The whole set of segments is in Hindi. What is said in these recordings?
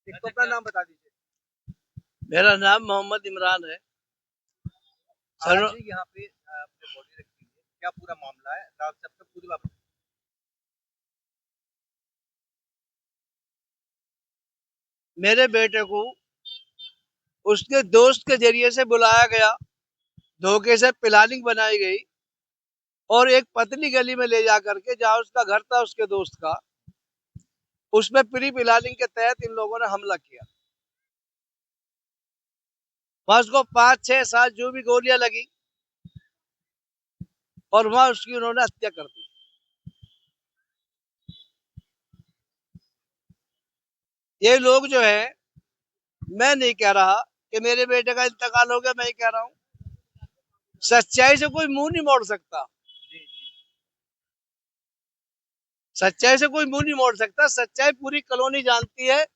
एक तो अपना नाम बता दीजिए। मेरा नाम मोहम्मद इमरान है। आज यहाँ पे आपने बॉडी रखी है, क्या पूरा मामला है? रात से अब तक पूरी बात मेरे बेटे को उसके दोस्त के जरिए से बुलाया गया, धोखे से प्लानिंग बनाई गई और एक पतली गली में ले जा करके, जहां उसका घर था उसके दोस्त का, उसमें प्री प्लानिंग के तहत इन लोगों ने हमला किया। वहां उसको 5 6 7 जो भी गोलियां लगी और वहां उसकी उन्होंने हत्या कर दी। ये लोग जो है, मैं नहीं कह रहा कि मेरे बेटे का इंतकाल हो गया, मैं ही कह रहा हूँ। सच्चाई से कोई मुंह नहीं मोड़ सकता। सच्चाई से कोई मुंह नहीं मोड़ सकता। सच्चाई पूरी कॉलोनी जानती है।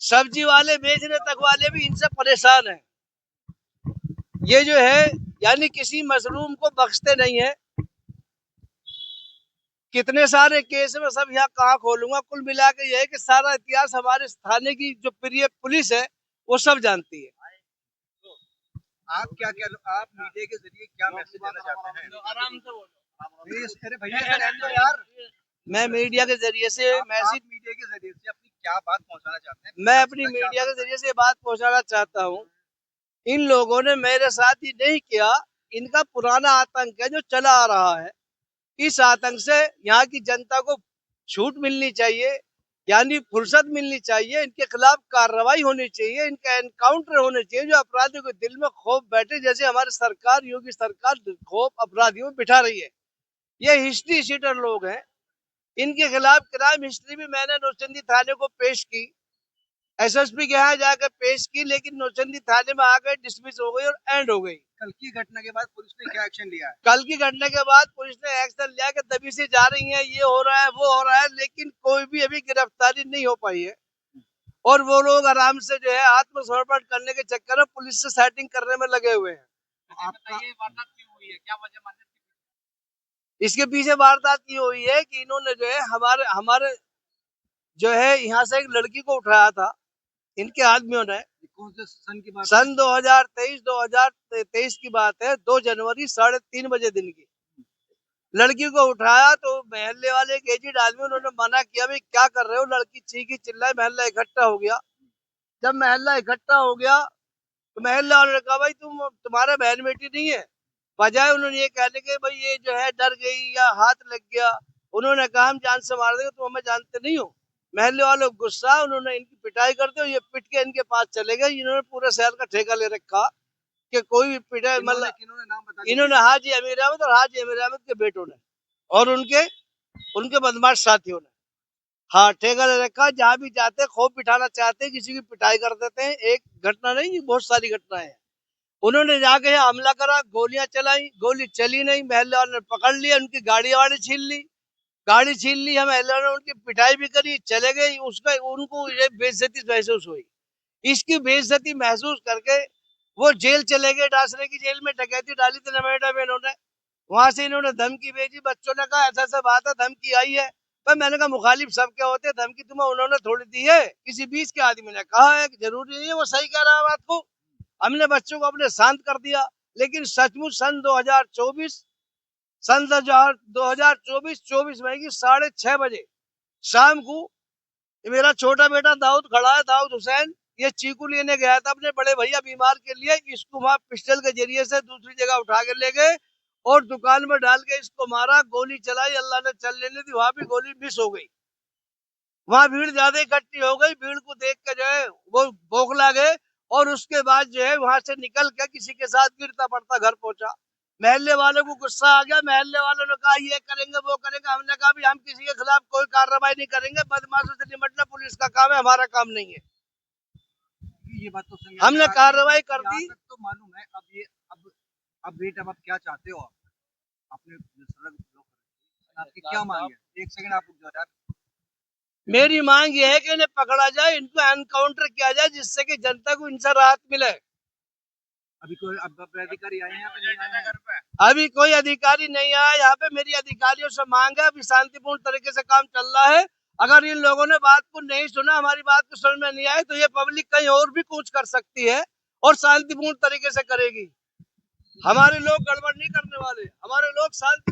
सब्जी वाले, बेचने तक वाले भी इनसे परेशान हैं। ये जो है, यानी किसी मजलूम को बख्शते नहीं है। कितने सारे केस में सब यहाँ कहाँ खोलूंगा। कुल मिला के ये है कि सारा इतिहास हमारे थाने की जो प्रिय पुलिस है वो सब जानती है। आप आप मीडिया के जरिए क्या मैसेज देना चाहते हैं? आराम से बोलो। अरे भैया यार, मैं मीडिया के जरिए से मैसेज मीडिया के जरिए से अपनी क्या बात पहुंचाना चाहते हैं? मैं अपनी मीडिया के जरिए से बात पहुंचाना चाहता हूँ। इन लोगों ने मेरे साथ ही नहीं किया। इनका पुराना आतंक है जो चला आ रहा है। इस आतंक से यहाँ की जनता को छूट मिलनी चाहिए, यानी फुर्सत मिलनी चाहिए। इनके खिलाफ कार्रवाई होनी चाहिए, इनका एनकाउंटर होने चाहिए। जो अपराधियों के दिल में खौफ बैठे, जैसे हमारी सरकार, योगी सरकार खौफ अपराधियों में बिठा रही है। ये हिस्ट्री शीटर लोग हैं। इनके खिलाफ क्राइम हिस्ट्री भी मैंने नौचंदी थाने को पेश की, एसएसपी के यहाँ जाकर पेश की, लेकिन नौचंदी थाने में आकर डिसमिस हो गई और एंड हो गई। कल की घटना के बाद पुलिस ने क्या एक्शन लिया है? कल की घटना के बाद पुलिस ने एक्शन लिया कि दबी से जा रही है, ये हो रहा है, वो हो रहा है, लेकिन कोई भी अभी गिरफ्तारी नहीं हो पाई है। और वो लोग आराम से जो है आत्मसमर्पण करने के चक्कर में पुलिस से सेटिंग करने में लगे हुए हैं। आपका ये वारदात क्यों हुई है? क्या वजह माने? इसके पीछे वारदात ये हुई है कि इन्होंने जो है हमारे हमारे जो है यहाँ से एक लड़की को उठाया था। इनके आदमियों ने कौन से सन की बात? सन 2023 की बात है। 2 जनवरी 3:30 बजे दिन की लड़की को उठाया तो मोहल्ले वाले एक एजेड आदमी, उन्होंने मना किया, भाई क्या कर रहे हो। लड़की चीखी चिल्लाई, मोहल्ला इकट्ठा हो गया। जब मोहल्ला इकट्ठा हो गया तो मोहल्ला वालों ने कहा, भाई तुम्हारा बहन बेटी नहीं है। बजाय उन्होंने ये कहने के भाई ये जो है डर गई या हाथ लग गया, उन्होंने कहा हम जान से मार देंगे, तुम हमें जानते नहीं हो। महल्ले वालों को गुस्सा, उन्होंने इनकी पिटाई करते हो, ये पिट के इनके पास चले गए। इन्होंने पूरे शहर का ठेका ले रखा कि कोई भी पिटाई, मतलब इन्होंने हाजी अमीर अहमद और हाजी अमीर अहमद के बेटों ने और उनके उनके बदमाश साथियों ने, हाँ, ठेका ले रखा। जहाँ भी जाते खौफ बिठाना चाहते, किसी की पिटाई कर देते हैं। एक घटना नहीं, बहुत सारी घटनाएं हैं। उन्होंने जाके यहाँ हमला करा, गोलियां चलाई, गोली चली नहीं। महल्ले वालों ने पकड़ लिया, उनकी गाड़ी वाड़ी छीन ली, गाड़ी छीन ली। हम महल्ले वालों ने उनकी पिटाई भी करी, चले गए। उसका उनको ये बेइज्जती महसूस हुई। इसकी बेइज्जती महसूस करके वो जेल चले गए। डासरे की जेल में डकैती डाली थी नोएडा में इन्होंने। वहां से इन्होंने धमकी भेजी। बच्चों ने कहा ऐसा ऐसा बात है, धमकी आई है। पर मैंने कहा मुखालिफ सबके होते, धमकी तुम्हें उन्होंने थोड़ी दी है, किसी बीच के आदमी ने कहा है। जरूरी नहीं है वो सही कह रहा है बात को। हमने बच्चों को अपने शांत कर दिया। लेकिन सचमुच सन 2024 24 मई की 6:30 शाम को मेरा छोटा बेटा दाऊद खड़ा है, दाऊद हुसैन, ये चीकू लेने गया था अपने बड़े भैया बीमार के लिए। इसको वहां पिस्टल के जरिए से दूसरी जगह उठा के ले गए और दुकान में डाल के इसको मारा। गोली चलाई, अल्लाह ने चल लेने दी, वहां भी गोली मिस हो गई। वहां भीड़ ज्यादा इकट्ठी हो गई। भीड़ को देख के जो है वो बौखला गए और उसके बाद जो है वहां से निकल के किसी के साथ गिरता पड़ता घर पहुंचा। महल्ले वालों को गुस्सा आ गया। महल्ले वालों ने कहा ये करेंगे वो करेंगे। हमने कहा भी हम किसी के खिलाफ कोई कार्रवाई नहीं करेंगे, बदमाशों से निपटना पुलिस का काम है, हमारा काम नहीं है। ये बात तो सही है। हमने कार्रवाई कर दी। तो मालूम है। अब बेटा आप क्या चाहते हो? आपने आपकी क्या मांग है? एक सेकंड आप रुक जाओ यार। मेरी मांग ये है कि इन्हें पकड़ा जाए, इनको एनकाउंटर किया जाए, जिससे कि जनता को इनसे राहत मिले। अभी कोई अधिकारी आए हैं? अभी कोई अधिकारी नहीं आया यहाँ पे। मेरी अधिकारियों से मांग है, अभी शांतिपूर्ण तरीके से काम चल रहा है। अगर इन लोगों ने बात को नहीं सुना, हमारी बात को समझ में नहीं आए, तो ये पब्लिक कहीं और भी कूच कर सकती है और शांतिपूर्ण तरीके से करेगी। हमारे लोग गड़बड़ नहीं करने वाले, हमारे लोग शांति